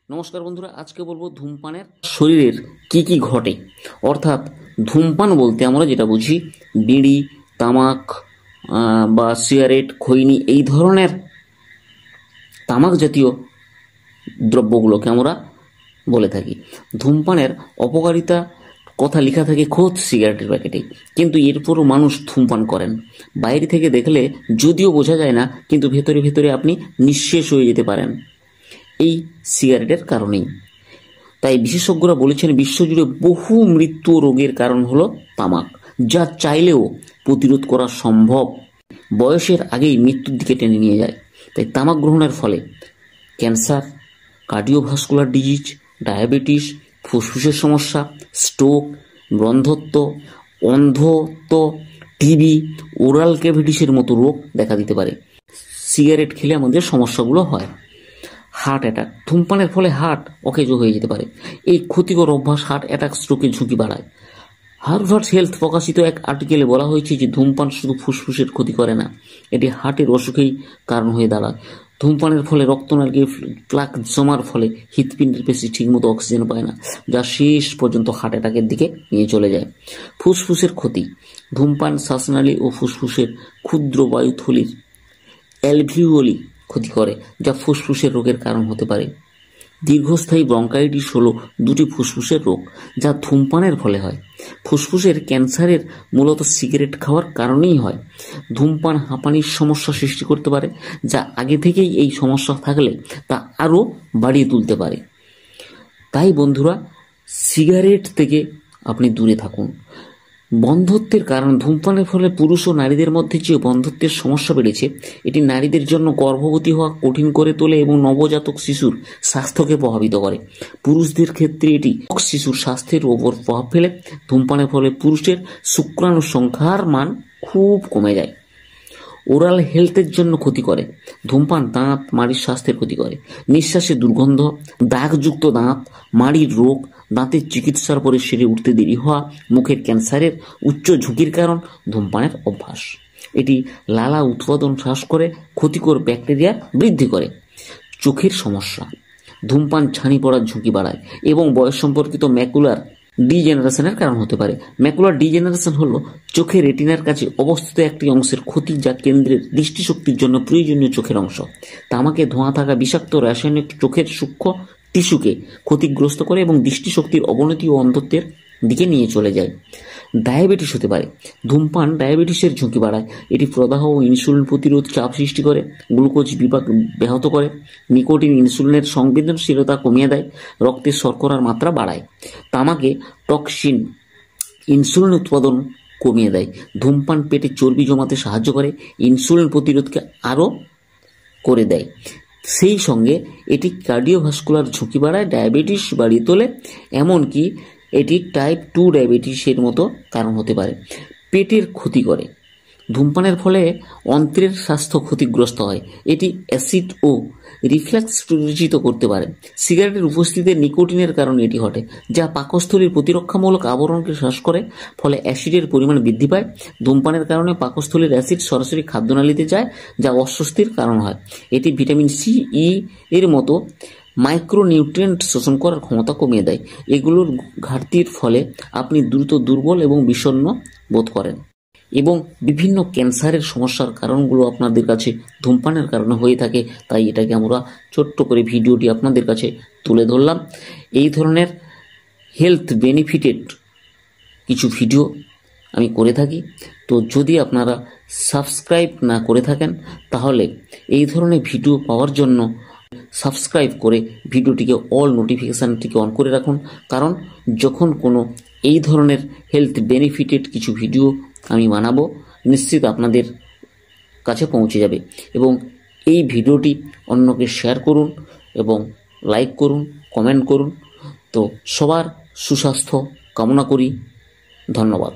নমস্কার বন্ধুরা, আজকে বলবো ধূমপানের শরীরের কি কি ঘটে। অর্থাৎ ধূমপান বলতে আমরা যেটা বুঝি বিড়ি, তামাক বা সিগারেট, খৈনি এই ধরনের তামাক জাতীয় দ্রব্যগুলোকে আমরা বলে থাকি। ধূমপানের অপকারিতা কথা লেখা থাকে খোদ সিগারেটের প্যাকেটে, কিন্তু এরপরও মানুষ ধূমপান করেন। বাইরে থেকে দেখলে যদিও বোঝা যায় না, কিন্তু ভেতরে ভেতরে আপনি নিঃশেষ হয়ে যেতে পারেন এই সিগারেটের কারণেই। তাই বিশেষজ্ঞরা বলেছেন বিশ্বজুড়ে বহু মৃত্যু রোগের কারণ হলো তামাক, যা চাইলেও প্রতিরোধ করা সম্ভব, বয়সের আগেই মৃত্যুর দিকে টেনে নিয়ে যায়। তাই তামাক গ্রহণের ফলে ক্যান্সার, কার্ডিওভাস্কুলার ডিজিজ, ডায়াবেটিস, ফুসফুসের সমস্যা, স্ট্রোক, বন্ধ্যত্ব, অন্ধত্ব, টিবি, ওরাল ক্যাভিটিসের মতো রোগ দেখা দিতে পারে। সিগারেট খেলে আমাদের সমস্যাগুলো হয়। হার্ট অ্যাটাক, ধূমপানের ফলে হার্ট অকেজো হয়ে যেতে পারে। এই ক্ষতিকর অভ্যাস হার্ট অ্যাটাক, স্ট্রোকের ঝুঁকি বাড়ায়। হার্ভার্ড হেলথ প্রকাশিত এক আর্টিকেলে বলা হয়েছে যে ধূমপান শুধু ফুসফুসের ক্ষতি করে না, এটি হার্টের অসুখেই কারণ হয়ে দাঁড়ায়। ধূমপানের ফলে রক্তনালীতে প্লাক জমার ফলে হৃৎপিণ্ডের পেশি ঠিকমতো অক্সিজেন পায় না, যা শেষ পর্যন্ত হার্ট অ্যাটাকের দিকে নিয়ে চলে যায়। ফুসফুসের ক্ষতি, ধূমপান শ্বাসনালী ও ফুসফুসের ক্ষুদ্র বায়ুথলির অ্যালভিওলি ক্ষতি করে, যা ফুসফুসের রোগের কারণ হতে পারে। দীর্ঘস্থায়ী ব্রঙ্কাইটিস হলো দুটি ফুসফুসের রোগ, যা ধূমপানের ফলে হয়। ফুসফুসের ক্যান্সারের মূলত সিগারেট খাওয়ার কারণেই হয়। ধূমপান হাঁপানির সমস্যা সৃষ্টি করতে পারে, যা আগে থেকেই এই সমস্যা থাকলে তা আরও বাড়িয়ে তুলতে পারে। তাই বন্ধুরা, সিগারেট থেকে আপনি দূরে থাকুন। বন্ধ্যত্বের কারণ, ধূমপানের ফলে পুরুষ ও নারীদের মধ্যে যে বন্ধ্যত্বের সমস্যা বেড়েছে, এটি নারীদের জন্য গর্ভবতী হওয়া কঠিন করে তোলে এবং নবজাতক শিশুর স্বাস্থ্যকে প্রভাবিত করে। পুরুষদের ক্ষেত্রে এটি শিশুর স্বাস্থ্যের ওপর প্রভাব ফেলে। ধূমপানের ফলে পুরুষের শুক্রাণুর সংখ্যার মান খুব কমে যায়। ওরাল হেলথের জন্য ক্ষতি করে, ধূমপান দাঁত মাড়ির স্বাস্থ্যের ক্ষতি করে। নিঃশ্বাসের দুর্গন্ধ, দাগযুক্ত দাঁত, মাড়ির রোগ, দাঁতের চিকিৎসার পরে সেরে উঠতে দেরি হওয়া, মুখের ক্যান্সারের উচ্চ ঝুঁকির কারণ ধূমপানের অভ্যাস। এটি লালা উৎপাদন হ্রাস করে, ক্ষতিকর ব্যাকটেরিয়া বৃদ্ধি করে। চোখের সমস্যা, ধূমপান ছানি পড়ার ঝুঁকি বাড়ায় এবং বয়স সম্পর্কিত ম্যাকুলার ডিজেনারেশনের কারণ হতে পারে। ম্যাকুলার ডিজেনারেশন হলো চোখের রেটিনার কাছে অবস্থিত একটি অংশের ক্ষতি, যা কেন্দ্রের দৃষ্টিশক্তির জন্য প্রয়োজনীয় চোখের অংশ। তামাকে ধোঁয়া থাকা বিষাক্ত রাসায়নিক চোখের সূক্ষ্ম টিস্যুকে ক্ষতিগ্রস্ত করে এবং দৃষ্টিশক্তির অবনতি ও অন্ধত্বের দিকে নিয়ে চলে যায়। ডায়াবেটিস হতে পারে, ধূমপান ডায়াবেটিসের ঝুঁকি বাড়ায়। এটি প্রদাহ ও ইনসুলিন প্রতিরোধ চাপ সৃষ্টি করে, গ্লুকোজ বিপাক ব্যাহত করে, নিকোটিন ইনসুলিনের সংবেদনশীলতা কমিয়ে দেয়, রক্তের শর্করার মাত্রা বাড়ায়। তামাকে টক্সিন ইনসুলিন উৎপাদন কমিয়ে দেয়। ধূমপান পেটে চর্বি জমাতে সাহায্য করে, ইনসুলিন প্রতিরোধকে আরও করে দেয়। সেই সঙ্গে এটি কার্ডিওভাস্কুলার ঝুঁকি বাড়ায়, ডায়াবেটিস বাড়িয়ে তোলে, এমনকি এটি টাইপ 2 ডায়াবেটিসের মতো কারণ হতে পারে। পেটের ক্ষতি করে, ধূমপানের ফলে অন্ত্রের স্বাস্থ্য ক্ষতিগ্রস্ত হয়। এটি অ্যাসিড ও রিফ্লাক্স প্ররোচিত করতে পারে। সিগারেটের উপস্থিতিতে নিকোটিনের কারণে এটি ঘটে, যা পাকস্থলীর প্রতিরক্ষামূলক আবরণকে হ্রাস করে, ফলে অ্যাসিডের পরিমাণ বৃদ্ধি পায়। ধূমপানের কারণে পাকস্থলীর অ্যাসিড সরাসরি খাদ্যনালীতে যায়, যা অস্বস্তির কারণ হয়। এটি ভিটামিন সি, ই এর মতো মাইক্রোনিউট্রিয়েন্ট শোষণ করার ক্ষমতা কমিয়ে দেয়। এগুলোর ঘাটতির ফলে আপনি দ্রুত দুর্বল এবং বিষণ্ণ বোধ করেন এবং বিভিন্ন ক্যান্সারের সমস্যার কারণগুলো আপনাদের কাছে ধূমপানের কারণে হয়ে থাকে। তাই এটাকে আমরা ছোট্ট করে ভিডিওটি আপনাদের কাছে তুলে ধরলাম। এই ধরনের হেলথ বেনিফিটেড কিছু ভিডিও আমি করে থাকি। তো যদি আপনারা সাবস্ক্রাইব না করে থাকেন, তাহলে এই ধরনের ভিডিও পাওয়ার জন্য সাবস্ক্রাইব করে ভিডিওটিকে অল নোটিফিকেশানটিকে অন করে রাখুন, কারণ যখন কোনো এই ধরনের হেলথ বেনিফিটেড কিছু ভিডিও আমি বানাবো, নিশ্চিত আপনাদের কাছে পৌঁছে যাবে। এবং এই ভিডিওটি অন্যকে শেয়ার করুন এবং লাইক করুন, কমেন্ট করুন। তো সবার সুস্বাস্থ্য কামনা করি। ধন্যবাদ।